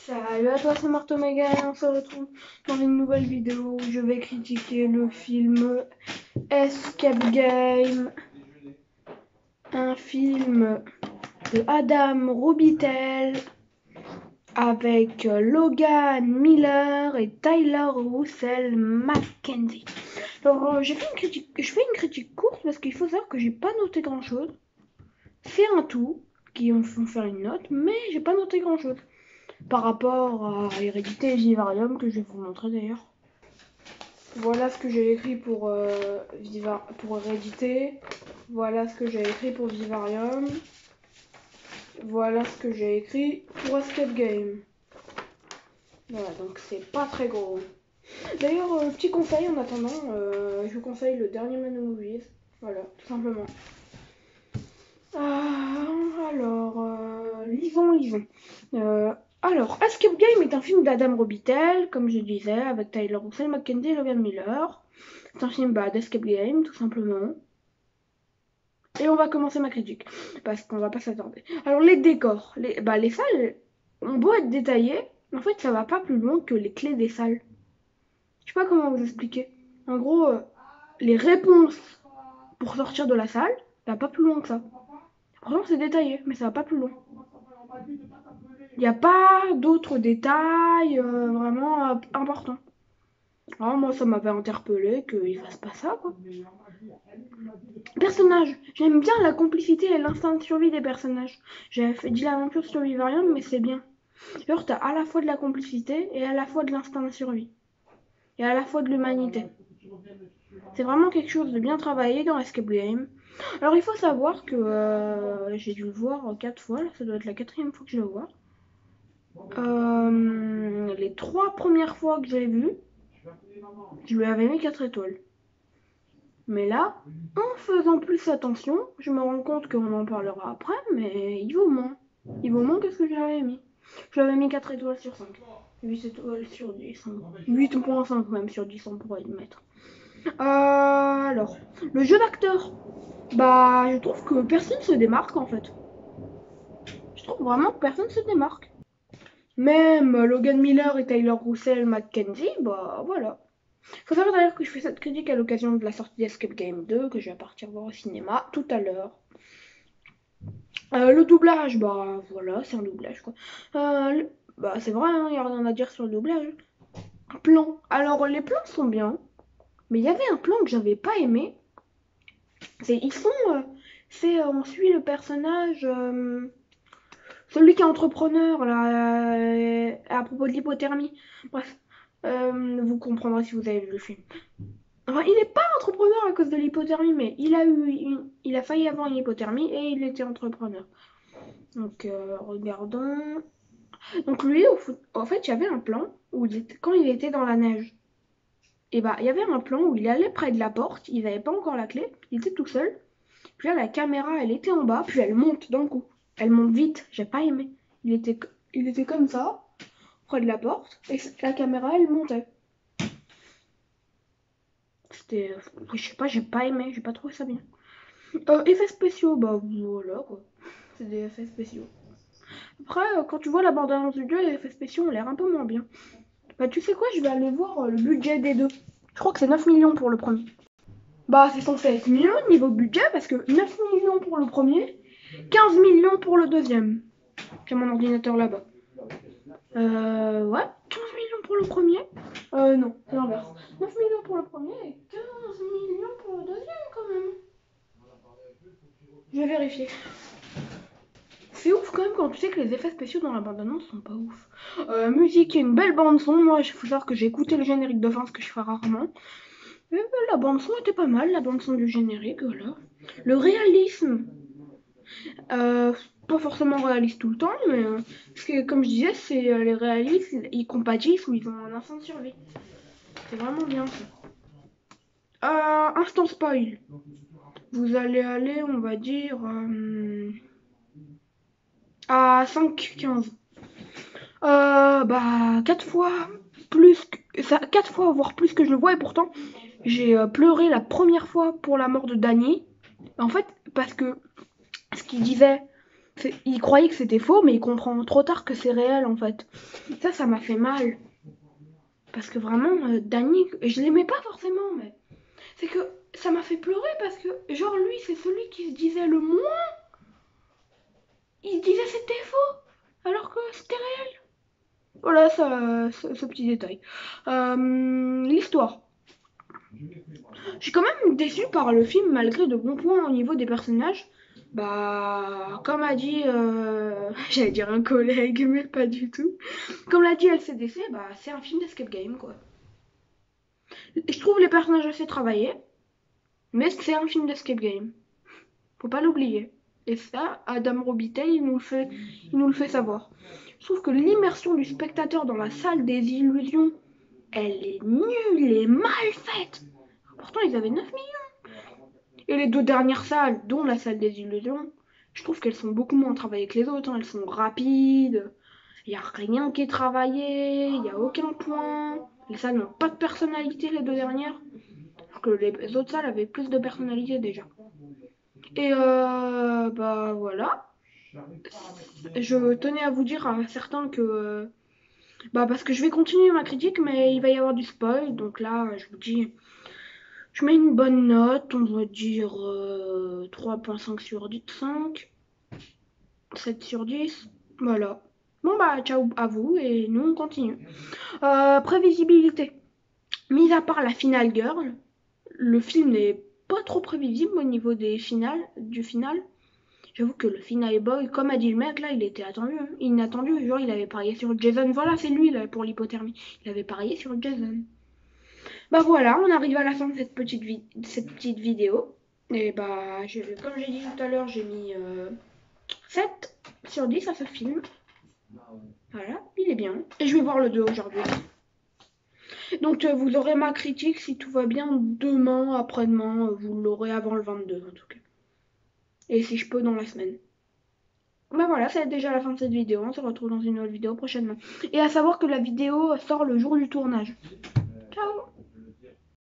Salut à toi, c'est Marteau Méga et on se retrouve dans une nouvelle vidéo où je vais critiquer le film Escape Game, un film de Adam Robitel avec Logan Miller et Tyler Russell Mackenzie. Alors je fais une critique courte parce qu'il faut savoir que j'ai pas noté grand chose. C'est un tout qui me font faire une note, mais j'ai pas noté grand chose. Par rapport à Hérédité et Vivarium que je vais vous montrer d'ailleurs. Voilà ce que j'ai écrit pour Hérédité. Voilà ce que j'ai écrit pour Vivarium. Voilà ce que j'ai écrit pour Escape Game. Voilà, donc c'est pas très gros. D'ailleurs, petit conseil en attendant, je vous conseille le dernier Man Movies. Voilà, tout simplement. Lisons. Alors, Escape Game est un film d'Adam Robitel, comme je disais, avec Tyler Russell Mackenzie et Logan Miller. C'est un film d'Escape Game, tout simplement. Et on va commencer ma critique, parce qu'on va pas s'attarder. Alors, les décors. Les salles ont beau être détaillées, en fait, ça va pas plus loin que les clés des salles. Je sais pas comment vous expliquer. En gros, les réponses pour sortir de la salle, ça va pas plus loin que ça. Pourtant, c'est détaillé, mais ça va pas plus loin. Il n'y a pas d'autres détails vraiment importants. Alors, moi, ça m'avait interpellé qu'il fasse pas ça, quoi. Personnages. J'aime bien la complicité et l'instinct de survie des personnages. J'avais dit la même chose sur Vivarium, mais c'est bien. Genre, t'as à la fois de la complicité et à la fois de l'instinct de survie. Et à la fois de l'humanité. C'est vraiment quelque chose de bien travaillé dans Escape Game. Alors, il faut savoir que j'ai dû le voir 4 fois. Là, ça doit être la 4e fois que je le vois. Les 3 premières fois que je l'ai vu, je lui avais mis 4 étoiles. Mais là, en faisant plus attention, je me rends compte qu'on en parlera après, mais il vaut moins. Il vaut moins que ce que je lui avais mis. Je lui avais mis 4 étoiles sur 5. 8 étoiles sur 10. 8.5 même sur 10, on pourrait le mettre. Alors, le jeu d'acteur. Bah, je trouve que personne se démarque en fait. Je trouve vraiment que personne se démarque. Même Logan Miller et Tyler Russell Mackenzie, bah voilà. Faut savoir d'ailleurs que je fais cette critique à l'occasion de la sortie d'Escape Game 2, que je vais partir voir au cinéma tout à l'heure. Le doublage, bah voilà, c'est un doublage quoi. Bah c'est vrai, il n'y a rien à dire sur le doublage. Plan. Alors les plans sont bien, mais il y avait un plan que j'avais pas aimé. On suit le personnage, celui qui est entrepreneur là, à propos de l'hypothermie. Bref, vous comprendrez si vous avez vu le film. Enfin, il n'est pas entrepreneur à cause de l'hypothermie, mais il a failli avoir une hypothermie et il était entrepreneur. Donc, regardons. Donc, lui, en fait, il y avait un plan où quand il était dans la neige, et bah, il y avait un plan où il allait près de la porte, il n'avait pas encore la clé, il était tout seul. Puis là, la caméra, elle était en bas, puis elle monte d'un coup. Elle monte vite, j'ai pas aimé. Il était comme ça, près de la porte, et la caméra, elle montait. Je sais pas, j'ai pas aimé, j'ai pas trouvé ça bien. Effets spéciaux, bah voilà quoi. C'est des effets spéciaux. Après, quand tu vois la bande-annonce du jeu, les effets spéciaux ont l'air un peu moins bien. Bah tu sais quoi, je vais aller voir le budget des deux. Je crois que c'est 9 millions pour le premier. Bah c'est censé être mieux niveau budget parce que 9 millions pour le premier, 15 millions pour le deuxième. J'ai mon ordinateur là-bas. Ouais, 15 millions pour le premier. Non, c'est l'inverse. 9 millions pour le premier et 15 millions pour le deuxième quand même. Je vais vérifier. C'est ouf quand même quand tu sais que les effets spéciaux dans la bande-annonce sont pas ouf. Musique, une belle bande-son. Moi, il faut savoir que j'ai écouté le générique de fin, ce que je fais rarement. Et la bande-son était pas mal, la bande-son du générique, voilà. Le réalisme, pas forcément réaliste tout le temps, mais parce que, comme je disais, c'est les réalistes, ils compatissent ou ils ont un instinct de survie. C'est vraiment bien ça. Instant spoil. Vous allez aller, on va dire, à 5,15. Bah, 4 fois plus, 4 fois, voire plus que je le vois, et pourtant, j'ai pleuré la première fois pour la mort de Danny. En fait, parce que ce qu'il disait, Il croyait que c'était faux, mais il comprend trop tard que c'est réel en fait. Ça m'a fait mal. Parce que vraiment, Danny, je l'aimais pas forcément, mais c'est que ça m'a fait pleurer parce que, genre, lui, c'est celui qui se disait le moins. Il se disait c'était faux, alors que c'était réel. Voilà, ce petit détail. L'histoire. Je suis quand même déçue par le film, malgré de bons points au niveau des personnages. Bah, comme a dit, j'allais dire un collègue, mais pas du tout. Comme l'a dit LCDC, bah, c'est un film d'escape game, quoi. Je trouve les personnages assez travaillés, mais c'est un film d'escape game. Faut pas l'oublier. Et ça, Adam Robitaille, il nous le fait savoir. Je trouve que l'immersion du spectateur dans la salle des illusions, elle est nulle et mal faite. Pourtant, ils avaient 9 millions. Et les deux dernières salles, dont la salle des illusions, je trouve qu'elles sont beaucoup moins travaillées que les autres. Hein. Elles sont rapides. Il n'y a rien qui est travaillé. Il n'y a aucun point. Les salles n'ont pas de personnalité, les deux dernières. Alors que les autres salles avaient plus de personnalité déjà. Et bah voilà. Je tenais à vous dire à certains que bah parce que je vais continuer ma critique, mais il va y avoir du spoil, donc là je vous dis, je mets une bonne note, on va dire 3,5 sur 5, 7 sur 10, voilà. Bon bah ciao à vous et nous on continue. Prévisibilité. Mis à part la finale girl, le film n'est pas trop prévisible au niveau des finales, du final. J'avoue que le Final Boy, comme a dit le mec, là, il était attendu, hein. Inattendu. Genre, il avait parié sur Jason. Voilà, c'est lui, là, pour l'hypothermie. Il avait parié sur Jason. Bah voilà, on arrive à la fin de cette petite vidéo. Et bah, comme j'ai dit tout à l'heure, j'ai mis 7 sur 10 à ce film. Voilà, il est bien. Et je vais voir le 2 aujourd'hui. Donc, vous aurez ma critique, si tout va bien, demain, après-demain. Vous l'aurez avant le 22, en tout cas. Et si je peux, dans la semaine. Bah voilà, c'est déjà la fin de cette vidéo. On se retrouve dans une autre vidéo prochainement. Et à savoir que la vidéo sort le jour du tournage.